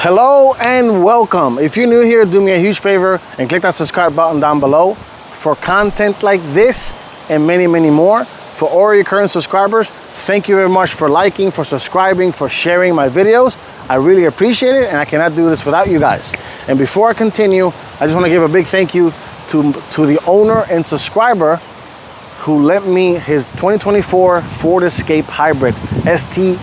Hello and welcome. If you're new here, do me a huge favor and click that subscribe button down below for content like this and many more. For all your current subscribers, thank you very much for liking, for subscribing, for sharing my videos. I really appreciate it, and I cannot do this without you guys. And before I continue, I just want to give a big thank you to the owner and subscriber who lent me his 2024 Ford Escape Hybrid ST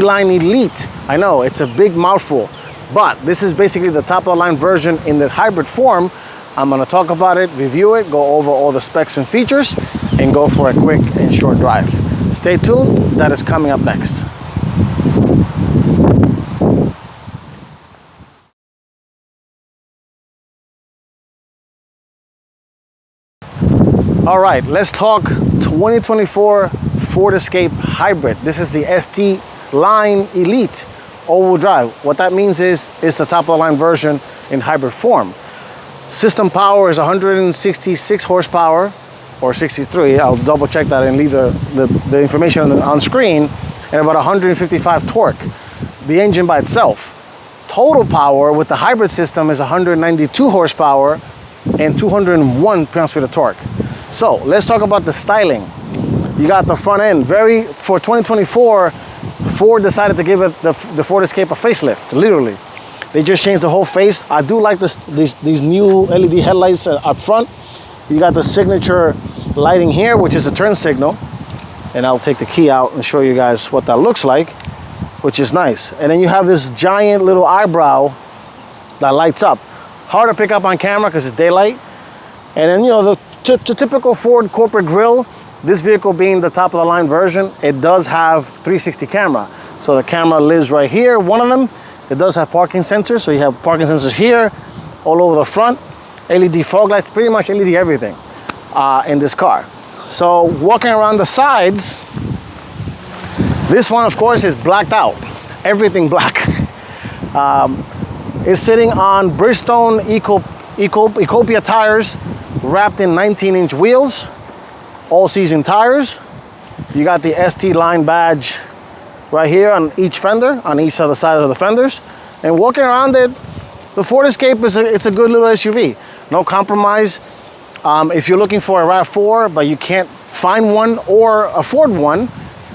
Line Elite. I know it's a big mouthful, but this is basically the top of the line version in the hybrid form. I'm going to talk about it, review it, go over all the specs and features, and go for a quick and short drive. Stay tuned, that is coming up next. All right, let's talk 2024 Ford Escape Hybrid. This is the ST Line Elite all-wheel drive. What that means is it's the top-of-the-line version in hybrid form. System power is 166 horsepower, or 63. I'll double-check that and leave the information on screen, and about 155 torque. The engine by itself. Total power with the hybrid system is 192 horsepower and 201 pounds-feet of torque. So let's talk about the styling. You got the front end. For 2024, Ford decided to give it the Ford Escape a facelift, literally. They just changed the whole face. I do like these new LED headlights up front. You got the signature lighting here, which is a turn signal. And I'll take the key out and show you guys what that looks like, which is nice. And then you have this giant little eyebrow that lights up. Hard to pick up on camera because it's daylight. And then, you know, the typical Ford corporate grille, this vehicle being the top of the line version, it does have 360 camera. So the camera lives right here, one of them. It does have parking sensors, so you have parking sensors here, all over the front. LED fog lights, pretty much LED everything in this car. So walking around the sides, this one of course is blacked out, everything black. It's sitting on Bridgestone Ecopia tires, wrapped in 19-inch wheels, all-season tires. You got the ST Line badge right here on each fender, on each of the sides of the fenders. And walking around it, the Ford Escape it's a good little SUV. No compromise. If you're looking for a RAV4 but you can't find one or afford one,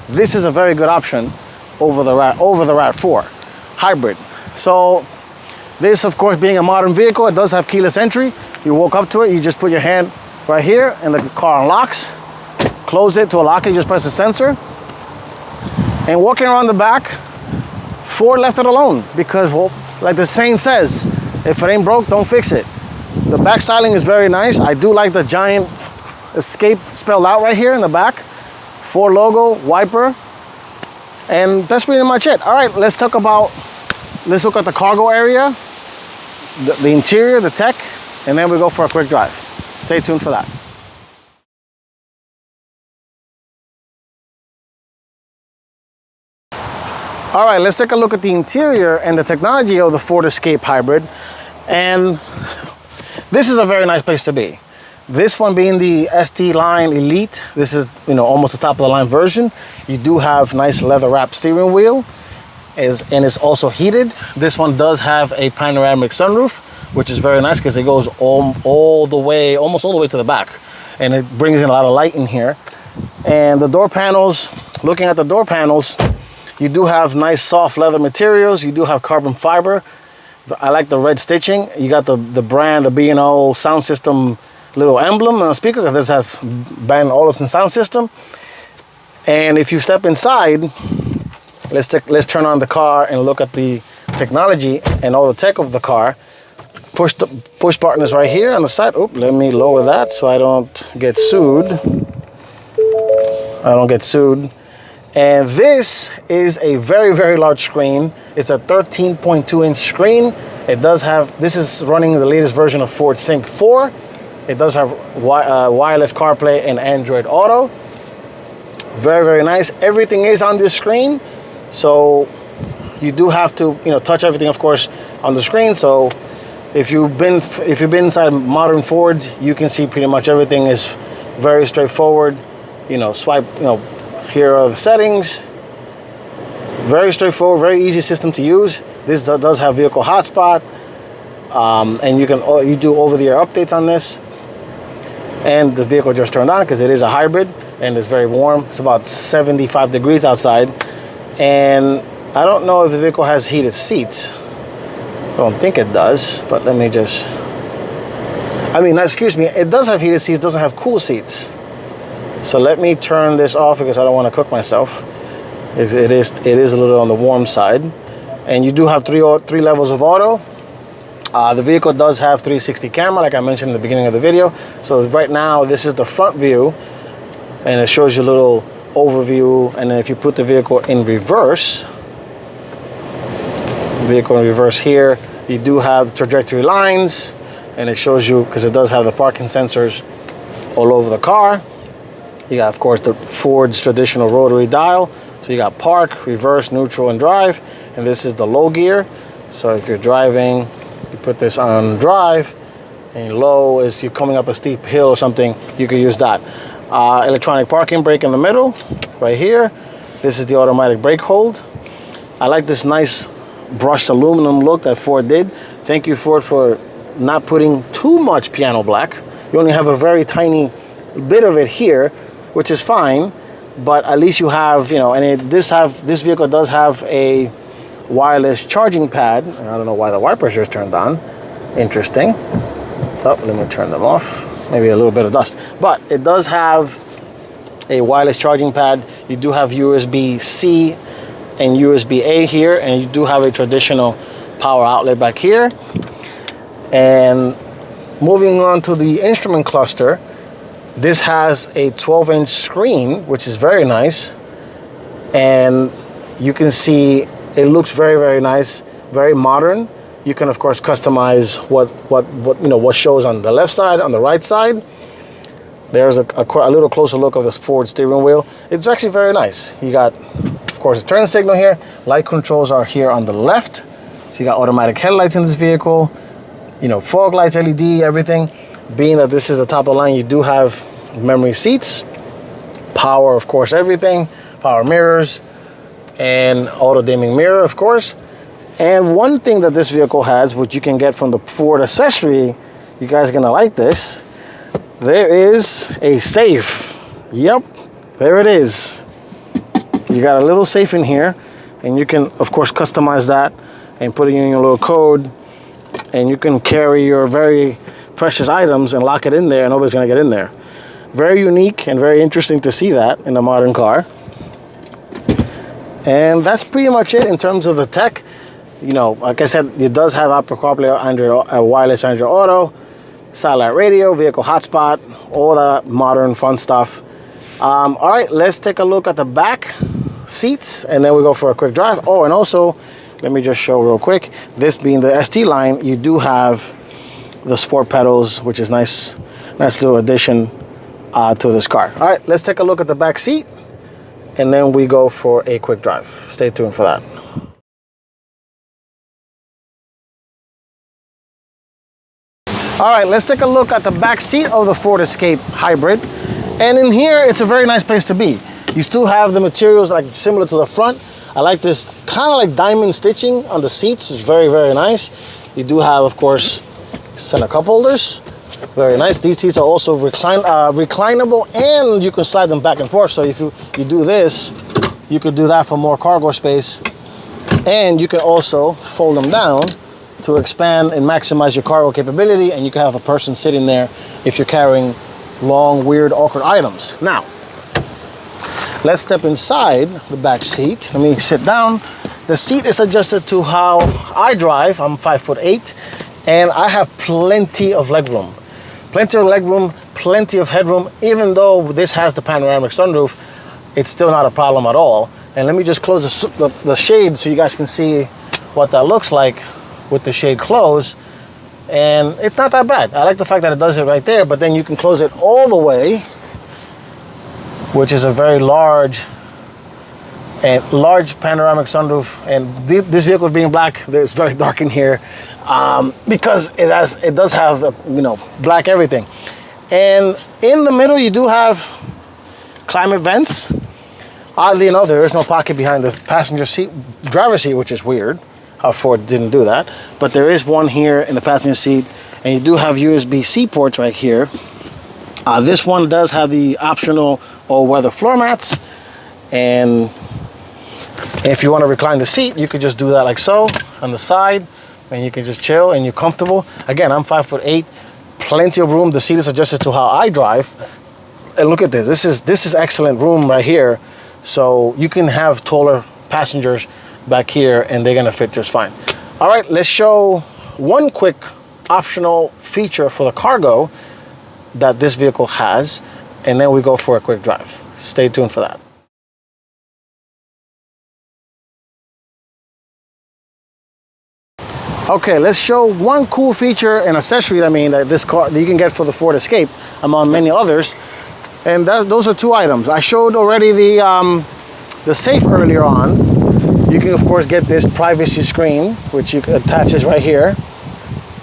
this is a very good option over the RAV4 hybrid. So this, of course, being a modern vehicle, it does have keyless entry. You walk up to it, you just put your hand right here and the car unlocks. Close it to unlock it, just press the sensor. And walking around the back, Ford left it alone because, well, like the saying says, if it ain't broke, don't fix it. The back styling is very nice. I do like the giant Escape spelled out right here in the back. Ford logo, wiper, and that's pretty much it. All right, let's look at the cargo area, the interior, the tech, and then we go for a quick drive. Stay tuned for that. All right, let's take a look at the interior and the technology of the Ford Escape Hybrid. And this is a very nice place to be. This one being the ST Line Elite. This is, you know, almost the top of the line version. You do have nice leather wrapped steering wheel, and it's also heated. This one does have a panoramic sunroof, which is very nice because it goes almost all the way to the back, and it brings in a lot of light in here. And the door panels, looking at the door panels, you do have nice soft leather materials. You do have carbon fiber. I like the red stitching. You got the brand, the B&O sound system little emblem on the speaker, because this has Bang & Olufsen sound system. And if you step inside, let's turn on the car and look at the technology and all the tech of the car. Push button is right here on the side. Oop, let me lower that so I don't get sued. And this is a very large screen. It's a 13.2-inch screen. It does have, this is running the latest version of Ford Sync 4. It does have wireless CarPlay and Android Auto. Very nice. Everything is on this screen, so you do have to, you know, touch everything, of course, on the screen. So if you've been inside modern Fords, you can see pretty much everything is very straightforward. You know, swipe, you know, here are the settings. Very straightforward, very easy system to use. This does have vehicle hotspot, and you do over-the-air updates on this. And the vehicle just turned on because it is a hybrid and it's very warm. It's about 75 degrees outside, and I don't know if the vehicle has heated seats. I don't think it does, but let me just, excuse me, it does have heated seats, doesn't have cool seats. So let me turn this off because I don't want to cook myself. It is a little on the warm side. And you do have three levels of auto. The vehicle does have 360 camera, like I mentioned in the beginning of the video. So right now, this is the front view, and it shows you a little overview. And then if you put the vehicle in reverse, here, you do have trajectory lines, and it shows you, because it does have the parking sensors all over the car. You got, of course, the Ford's traditional rotary dial. So you got park, reverse, neutral, and drive. And this is the low gear. So if you're driving, you put this on drive, and low is you're coming up a steep hill or something, you can use that. Electronic parking brake in the middle, right here. This is the automatic brake hold. I like this nice brushed aluminum look that Ford did. Thank you, Ford, for not putting too much piano black. You only have a very tiny bit of it here, which is fine, but at least you have, and this vehicle does have a wireless charging pad. I don't know why the wipers are turned on. Interesting. Oh, let me turn them off. Maybe a little bit of dust. But it does have a wireless charging pad. You do have USB-C and USB-A here, and you do have a traditional power outlet back here. And moving on to the instrument cluster, this has a 12-inch screen, which is very nice. And you can see it looks very, very nice, very modern. You can, of course, customize what shows on the left side, on the right side. There's a little closer look of this Ford steering wheel. It's actually very nice. You got, of course, a turn signal here. Light controls are here on the left. So you got automatic headlights in this vehicle. Fog lights, LED, everything. Being that this is the top of the line, you do have memory seats, power, of course, everything, power mirrors, and auto dimming mirror, of course. And one thing that this vehicle has, which you can get from the Ford accessory, you guys are gonna like this. There is a safe. Yep, there it is. You got a little safe in here, and you can, of course, customize that and put it in your little code, and you can carry your very precious items and lock it in there, and nobody's gonna get in there. Very unique and very interesting to see that in a modern car. And that's pretty much it in terms of the tech. Like I said, it does have Apple CarPlay, Android, wireless Android Auto, satellite radio, vehicle hotspot, all that modern fun stuff. All right, let's take a look at the back seats, and then we go for a quick drive. Oh, and also, let me just show real quick. This being the ST line, you do have the sport pedals, which is nice little addition to this car. All right, let's take a look at the back seat, and then we go for a quick drive. Stay tuned for that. All right, let's take a look at the back seat of the Ford Escape Hybrid. And in here, it's a very nice place to be. You still have the materials like similar to the front. I like this kind of like diamond stitching on the seats. It's very, very nice. You do have, of course, center cup holders. Very nice. These seats are also reclinable, and you can slide them back and forth. So if you do this, you could do that for more cargo space. And you can also fold them down to expand and maximize your cargo capability, and you can have a person sitting there if you're carrying long, weird, awkward items. Now, let's step inside the back seat. Let me sit down. The seat is adjusted to how I drive. I'm 5'8", and I have plenty of leg room. Plenty of leg room, plenty of headroom. Even though this has the panoramic sunroof, it's still not a problem at all. And let me just close the shade so you guys can see what that looks like with the shade closed. And it's not that bad. I like the fact that it does it right there, but then you can close it all the way, which is a very large panoramic sunroof. And this vehicle being black, it's very dark in here because it does have the black everything. And in the middle, you do have climate vents. Oddly enough, there is no pocket behind the passenger seat, driver's seat, which is weird. how Ford didn't do that. But there is one here in the passenger seat, and you do have USB-C ports right here. This one does have the optional all-weather floor mats, and if you want to recline the seat, you could just do that like so on the side, and you can just chill and you're comfortable. Again, I'm 5'8", plenty of room. The seat is adjusted to how I drive. And look at this. This is excellent room right here. So you can have taller passengers back here and they're gonna fit just fine. All right, let's show one quick optional feature for the cargo that this vehicle has, and then we go for a quick drive. Stay tuned for that. Okay, let's show one cool feature and accessory, that this car that you can get for the Ford Escape, among many others. And those are two items. I showed already the safe earlier on. You can of course get this privacy screen, which you can attaches right here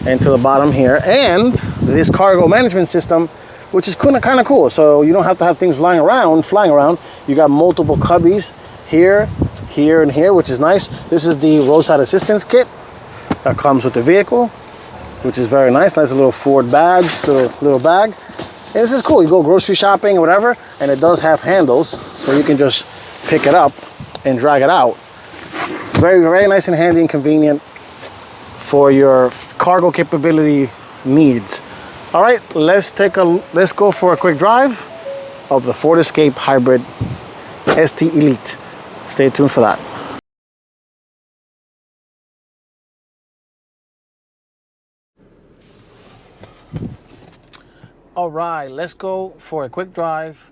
and to the bottom here, and this cargo management system, which is kind of cool. So you don't have to have things flying around. You got multiple cubbies here, here, and here, which is nice. This is the roadside assistance kit that comes with the vehicle, which is very nice. Nice little Ford badge, little bag. And this is cool. You go grocery shopping or whatever, and it does have handles, so you can just pick it up and drag it out. Very, very nice and handy and convenient for your cargo capability needs. All right, let's go for a quick drive of the Ford Escape Hybrid ST Elite. Stay tuned for that. All right, let's go for a quick drive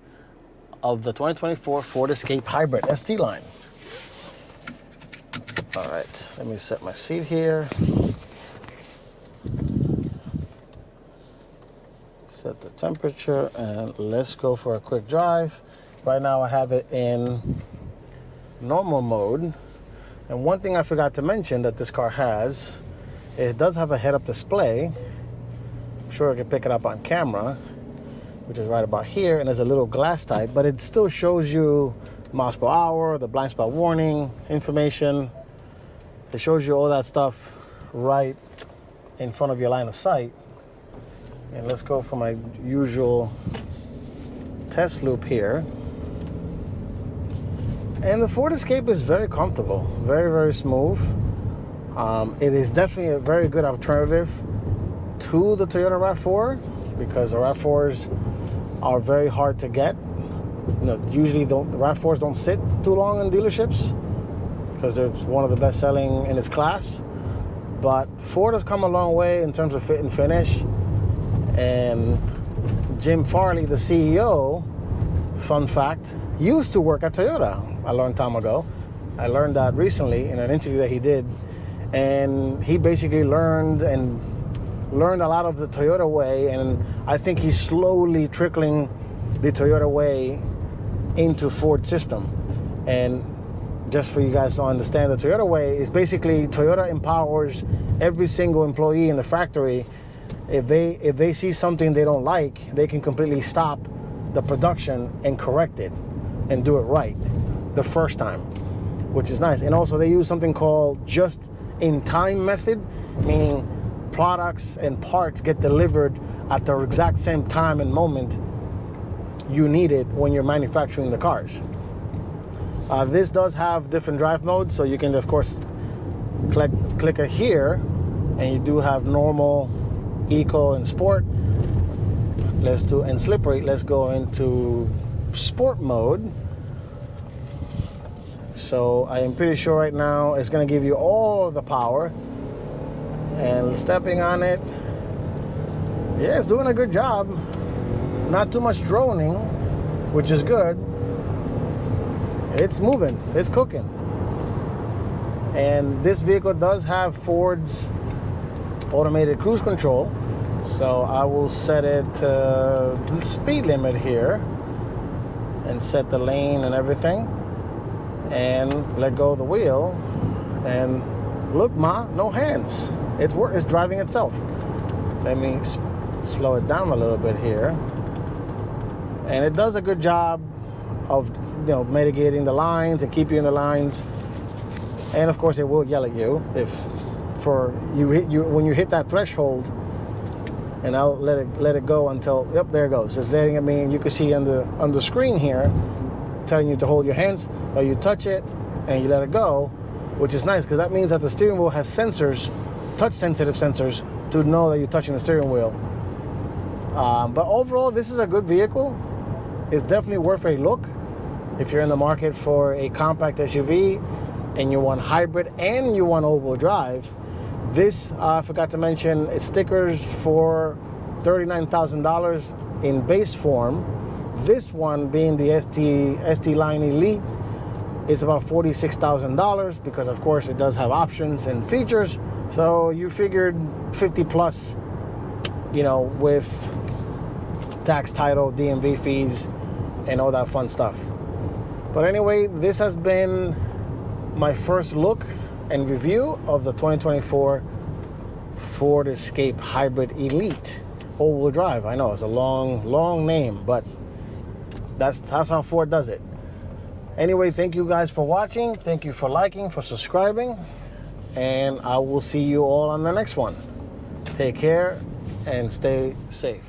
of the 2024 Ford Escape Hybrid ST line. All right, let me set my seat here. Set the temperature and let's go for a quick drive. Right now I have it in normal mode. And one thing I forgot to mention that this car has, it does have a head-up display. I'm sure I can pick it up on camera, which is right about here, and there's a little glass type, but it still shows you miles per hour, the blind spot warning information. It shows you all that stuff right in front of your line of sight. And let's go for my usual test loop here. And the Ford Escape is very comfortable, very, very smooth. It is definitely a very good alternative to the Toyota RAV4, because the RAV4s are very hard to get. Usually the RAV4s don't sit too long in dealerships because they're one of the best selling in its class. But Ford has come a long way in terms of fit and finish. And Jim Farley, the CEO, fun fact, used to work at Toyota a long time ago. I learned that recently in an interview that he did. And he basically learned a lot of the Toyota way, and I think he's slowly trickling the Toyota way into Ford system. And just for you guys to understand, the Toyota way is basically Toyota empowers every single employee in the factory. If they see something they don't like, they can completely stop the production and correct it and do it right the first time, which is nice. And also they use something called just-in-time method, meaning products and parts get delivered at the exact same time and moment you need it when you're manufacturing the cars. This does have different drive modes, so you can of course click it here, and you do have normal, eco, and sport. And slippery. Let's go into sport mode. So I am pretty sure right now it's going to give you all of the power. And stepping on it, yeah, it's doing a good job. Not too much droning, which is good. It's moving, it's cooking. And this vehicle does have Ford's automated cruise control. So I will set it to the speed limit here and set the lane and everything. And let go of the wheel. And look, Ma, no hands. It's driving itself. Let me slow it down a little bit here. And it does a good job of mitigating the lines and keeping you in the lines. And of course, it will yell at you if when you hit that threshold. And I'll let it go until, yep, there it goes. It's letting it mean, you can see on the screen here, telling you to hold your hands, but you touch it and you let it go, which is nice because that means that the steering wheel has sensors, touch sensitive sensors, to know that you're touching the steering wheel. But overall, this is a good vehicle. It's definitely worth a look if you're in the market for a compact SUV and you want hybrid and you want all-wheel drive. This, I forgot to mention, it's stickers for $39,000 in base form. This one, being the ST line Elite, it's about $46,000 because, of course, it does have options and features. So you figured 50 plus, you know, with tax, title, DMV fees, and all that fun stuff. But anyway, this has been my first look and review of the 2024 Ford Escape Hybrid Elite all-wheel drive. I know it's a long name, but that's how Ford does it. Anyway, thank you guys for watching. Thank you for liking, for subscribing, and I will see you all on the next one. Take care and stay safe.